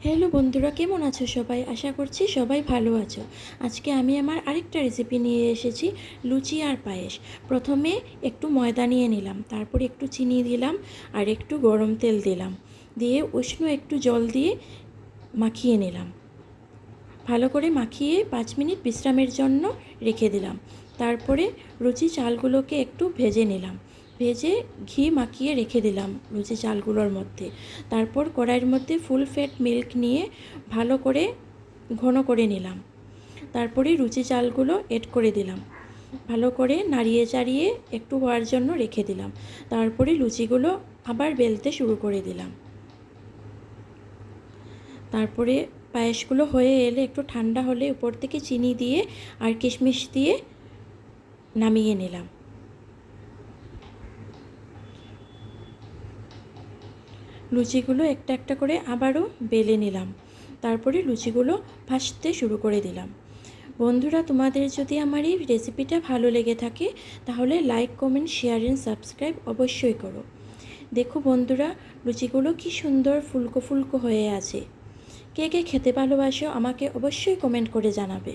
Hello বন্ধুরা, কেমন আছো সবাই? আশা করছি সবাই ভালো আছো। আজকে আমি আমার আরেকটা রেসিপি নিয়ে এসেছি, লুচি আর পায়েস। প্রথমে একটু ময়দা নিয়ে নিলাম, তারপর একটু চিনি দিলাম আর একটু গরম তেল দিলাম, দিয়ে উষ্ণ একটু জল দিয়ে মাখিয়ে নিলাম। ভালো করে মাখিয়ে 5 মিনিট বিশ্রামের জন্য রেখে দিলাম। তারপরে লুচি চালগুলোকে একটু ভেজে নিলাম, ভেজে ঘি মাখিয়ে রেখে দিলাম লুচি চালগুলোর মধ্যে। তারপর কড়াইয়ের মধ্যে ফুল ফ্যাট মিল্ক নিয়ে ভালো করে ঘন করে নিলাম। তারপরে লুচি চালগুলো এড করে দিলাম, ভালো করে নাড়িয়ে চাড়িয়ে একটু হওয়ার জন্য রেখে দিলাম। তারপরে লুচিগুলো আবার বেলতে শুরু করে দিলাম। তারপরে পায়েসগুলো হয়ে এলে একটু ঠান্ডা হলে উপর থেকে চিনি দিয়ে আর কিশমিশ দিয়ে নামিয়ে নিলাম। লুচিগুলো একটা একটা করে আবারও বেলে নিলাম। তারপরে লুচিগুলো ভাজতে শুরু করে দিলাম। বন্ধুরা, তোমাদের যদি আমার এই রেসিপিটা ভালো লেগে থাকে তাহলে like, comment, share and subscribe অবশ্যই করো। দেখো বন্ধুরা, লুচিগুলো কি সুন্দর ফুলকো ফুলকো হয়ে আছে। কে কে খেতে ভালোবাসো আমাকে অবশ্যই কমেন্ট করে জানাবে।